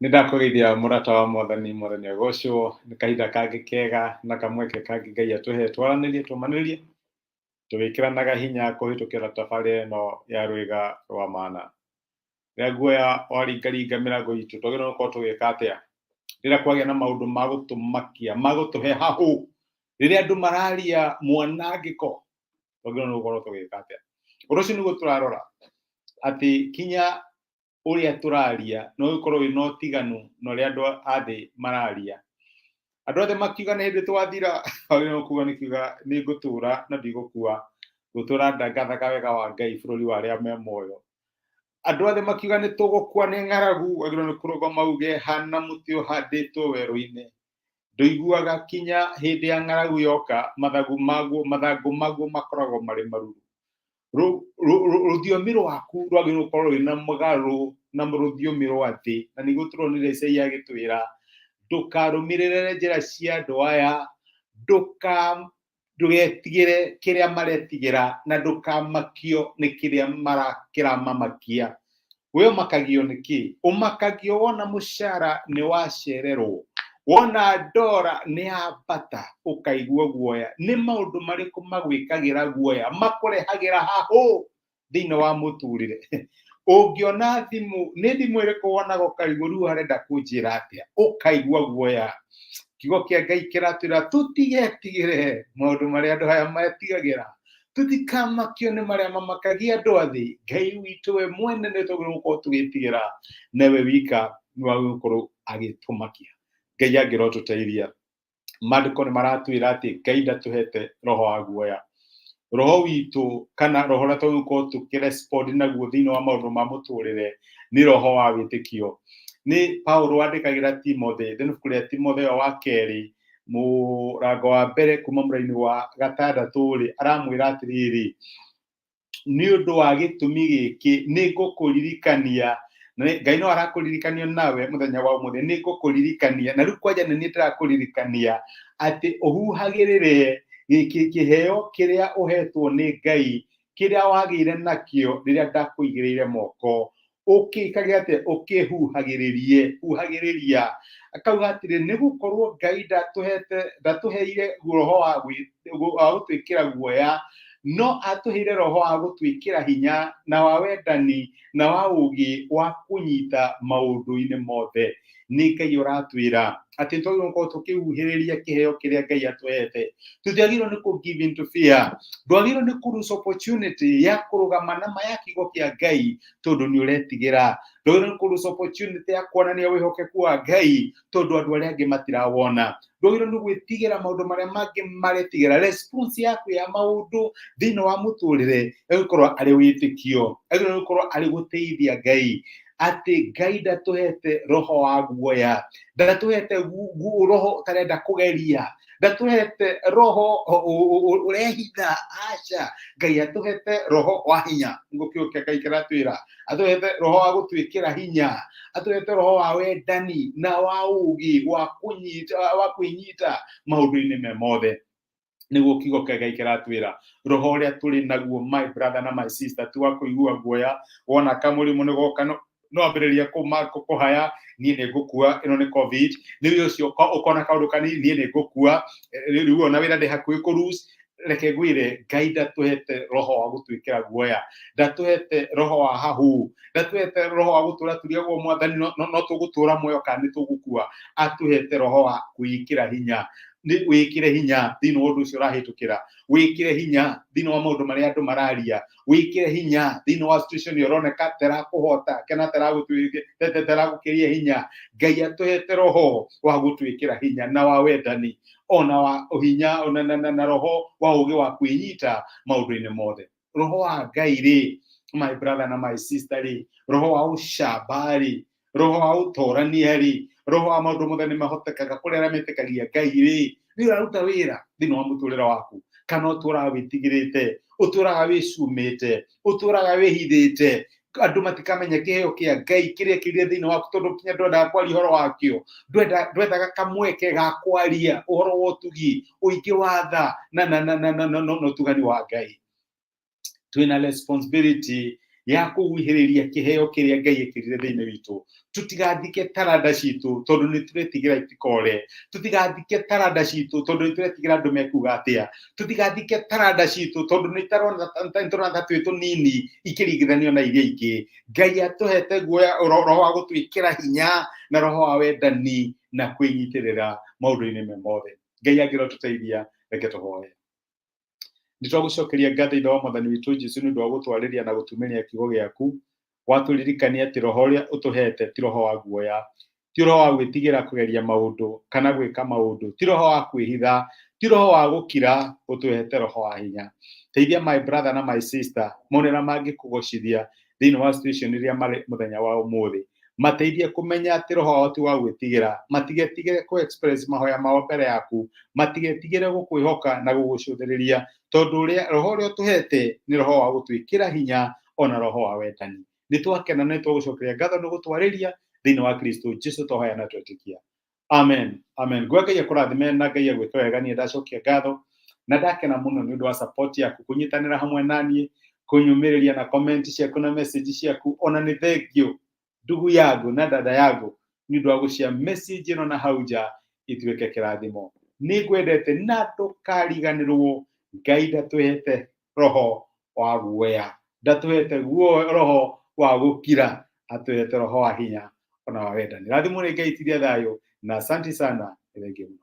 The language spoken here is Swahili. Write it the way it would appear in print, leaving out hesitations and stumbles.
Nindakũgeithia mũrata wa mwathani ũgocwo nĩ kahinda kangĩ kega na kamweke kangĩ Ngai atũhe twaranĩrie tũmanĩrĩrie tũgĩkĩranaga hinya kũhĩtũkĩra tabarĩra ĩno ya rwĩga rwa mana. Rĩrĩa guoya waringaringa mĩrango itũ twagĩrĩirwo gũkorwo tũgĩka atĩa? Rĩrĩa kwagĩa na maũndũ ma gũtũmakia, ma gũtũhe hahũ, rĩrĩa andũ mararia mwanangĩko, twagĩrĩirwo gũkorwo tũgĩka atĩa? Ũndũ ũcio nĩguo tũrarora atĩ kinya ũrĩa tũraria no gũkorwo wĩna ũtiganu na ũrĩa andũ a thĩ mararia. Andũ othe makiuga nĩ hĩndĩ twathira, wagĩrĩirwo kuuga nĩ ngũtũra na ndigũkua, ngũtũra ndangathaga wega wa Ngai bũrũri wa arĩa me muoyo. Andũ othe makiuga nĩ tũgũkua nĩ ng'aragu, wagĩrĩirwo nĩ kũrũgama uge hana mũtĩ ũhandĩtwo werũ-inĩ. Ndũiguaga kinya hĩndĩ ya ng'aragu yoka mathangũ maguo makoragwo marĩ maruru. Rũthiomi rwaku rwagĩrĩirwo gũkorwo rwĩna mũgarũ na rũthiomi rwa thĩ, na nĩguo tũronire Isaia agĩtwĩra ndũkarũmĩrĩre njĩra cia andũ aya, ndũgetigĩre kĩrĩa maretigĩra na ndũkamakio nĩ kĩrĩa kĩramamakia. We ũmakagio nĩ kĩ? Ũmakagio wona mũcara nĩ wacererwo, wona ndora nĩ yambata ũkaigua guoya. Nĩ maũndũ marĩkũ magwĩkagĩra guoya, makũrehagĩra hahũ thĩinĩ wa mũtũrĩre? Ũngĩona thimũ, nĩ thimũ ĩrĩkũ wonaga ũkaigua rĩu arenda kũnjĩra atĩa? Ũkaigua guoya. Kiugo kĩa Ngai kĩratwĩra tũtigetigĩre maũndũ marĩa andũ aya metigagĩra, tũtikamakio nĩ marĩa mamakagia andũ a thĩ. Ngai witũ we mwene nĩ twagĩrĩirwo gũkorwo tũgĩtigĩra, nawe wika nĩ wagĩrĩirwo gũkorwo agĩtũmakia. Ngai angĩrotũteithia. Maandĩko nĩ maratwĩra atĩ Ngai ndatũhete roho wa guoya. Roho witũ kana roho ũrĩa tũgũkorwo tũkĩrespond naguo thĩinĩ wa maũndũ ma mũtũrĩre nĩ roho wa wĩtĩkio. Nĩ Paulo wandĩkagĩra Timothy, ibuku rĩa Timotheo wa kerĩ mũrango wa mbere kuma mũraini wa 6 aramwĩra atĩrĩrĩ, nĩ ũndũ wa gĩtũmi gĩkĩ nĩ ngũkũririkania. Ngai no arakũririkania nawe mũthenya wa ũmũthĩ, nĩ ngũkũririkania na rĩu kwanja nĩ ndĩrakũririkania atĩ ũhuhagĩrĩre kĩheo kĩrĩa ũhetwo nĩ Ngai, kĩrĩa wagĩire nakĩo rĩrĩa ndakũigĩrĩire moko, ũkĩkaga atĩ ũkĩhuhagĩrĩria. Akauga atĩrĩ nĩ gũkorwo Ngai ndatũheire roho wa gũtwĩkĩra guoya, no atũheire roho wa gũtwĩkĩra hinya na wa wendani na wa ũũgĩ wa kũnyita maũndũ-inĩ mothe. Nĩ Ngai ũratwĩra atĩ twagĩrĩirwo gũkorwo tũkĩhuhĩrĩria kĩheo kĩrĩa Ngai atũhete. Tũtiagĩrĩirwo nĩ kũ give in to fear. Ndwagĩrĩirwo nĩ kũ lose opportunity ya kũrũgama na maya kiugo kĩa Ngai tondũ nĩ ũretigĩra. Ndwagĩrĩirwo nĩ kũ lose opportunity ya kuonania wĩhokeku wa Ngai tondũ andũ arĩa angĩ matirawona. Ndwagĩrĩirwo nĩ gwĩtigĩra maũndũ marĩa mangĩ maretigĩra. Response yaku ya maũndũ thĩinĩ wa mũtũrĩre ĩgũkorwo arĩ wĩtĩkio, ĩgũkorwo gũkorwo arĩ gũteithia Ngai. Atĩ Ngai ndatũhete roho wa guoya, ndatũhete roho ũtarenda kũgeria, ndatũhete roho ũrehitha. Aca, Ngai atũhete roho wa hinya. Nĩguo kiugo kĩa Ngai kĩratwĩra, atũhete roho wa gũtwĩkĩra hinya, atũhete roho wa wendani na wa ũũgĩ wa kwĩnyita maũndũ-inĩ me mothe. Nĩguo kiugo kĩa Ngai kĩratwĩra, roho ũrĩa tũrĩ naguo my brother na my sister, ti wa kũigua guoya. Wona kamũrimũ nĩ goka no ambĩrĩria kũhaya, niĩ nĩ ngũkua, ĩno nĩ COVID. Nĩ ũcio ũkona kaũndũ kanini, niĩ nĩ ngũkua, rĩu ona wĩra ndĩ hakuhĩ kũ lose. Reke ngwĩre Ngai ndatũhete roho wa gũtwĩkĩra guoya, ndatũhete roho wa hahũ, ndatũhete roho wa gũtũra tũrĩagwo mwathani no tũgũtũra muoyo kana nĩ tũgũkua. Atũhete roho wa kwĩkĩra hinya. Wĩkĩre hinya thĩinĩ wa ũndũ ũcio ũrahĩtũkĩra, wĩkĩre hinya thĩinĩ wa maũndũ marĩa andũ mararia, wĩkĩre hinya thĩinĩ wa situation ũroneka terakũhota kana teragũkĩria hinya. Ngai atũhete roho wa gũtwĩkĩra hinya na wa wendani, ona wa hinya na roho wa ũũgĩ wa kwĩnyita maũndũ-inĩ mothe. Roho wa Ngai rĩ, my brother na my sister rĩ, roho wa ũcamba rĩ, roho wa ũtorania rĩ, roho wa maũndũ mothe nĩ mahotekaga kũrĩ arĩa metĩkagia Ngai rĩ, nĩ ũraruta wĩra thĩinĩ wa mũtũrĩre waku. Kana ũtũraga wĩtigĩrĩte, ũtũraga wĩcumĩte, ũtũraga wĩhithĩte, andũ matikamenya kĩheo kĩa Ngai kĩrĩa kĩrĩ thĩinĩ waku tondũ kinya ndwendaga kwaria ũhoro wakĩo. Ndwendaga kamweke ga kwaria ũhoro wa ũtugi, ũingĩ wa tha na ũtugani wa Ngai. Twĩna responsibility ya kuguhiriria kiheo kiria Ngai ekirire thiini witu. Tutigathike taranda citu tondu ni turetigira itikore. Tutigathike taranda citu tondu ni turetigira andu mekuga atia. Tutigathike taranda citu tondu ni taranda twitu nini ikiringithanio na iria ingi. Ngai atuhete guoya roho wa gutwikira hinya na roho wa wendani na kwinyitirira maundu-ini me mothe. Ngai angirotuteithia reke tuhoye. Nitwagucokeria ngatho ithe wa Mwathani witu Jesu ni undu wa gutwariria na gutumiria kiugo giaku. Waturirikania ati roho uria utuhete ti roho wa guoya, ti roho wa gwitigira kugeria maundu kana gwika maundu, ti roho wa kwihitha, ti roho wa gukira, utuhete roho wa hinya. Teithia my brother na my sister monera mangikugocithia thiini wa situation iria mari muthenya wa umuthi. Mateithie kumenya ati roho wao ti wa gwitigira, matigetigire ku express mahoya mao mbere yaku, matigetigire gukwihoka na gugucuthiriria tondu roho uria utuhete ni roho wa gutwikira hinya ona roho wa wendani. Nitwakena na nitwagucokeria ngatho ni gutwariria thiini wa Kristo Jesu twahoya na twetikia. Amen. Amen. Gwa Ngai akurathime na Ngai agwike wega. Ni ndacokia ngatho na ndakena muno ni undu wa support yaku, kunyitanira hamwe nanie, kunyumiriria na comment ciaku na message ciaku. Ona ni thengio ndugu yangu na dada yangu ni undu wa gucia message ino na hauja ituike kirathimo. Ni ngwendete na ndukariganirwo. Ngai ndatuhete roho wa guoya, ndatuhete roho wa gukira, atuhete roho wa hinya ona wa wendani. Rathimo ni Ngai tiria thayo na asante sana. Thengiũ mũno.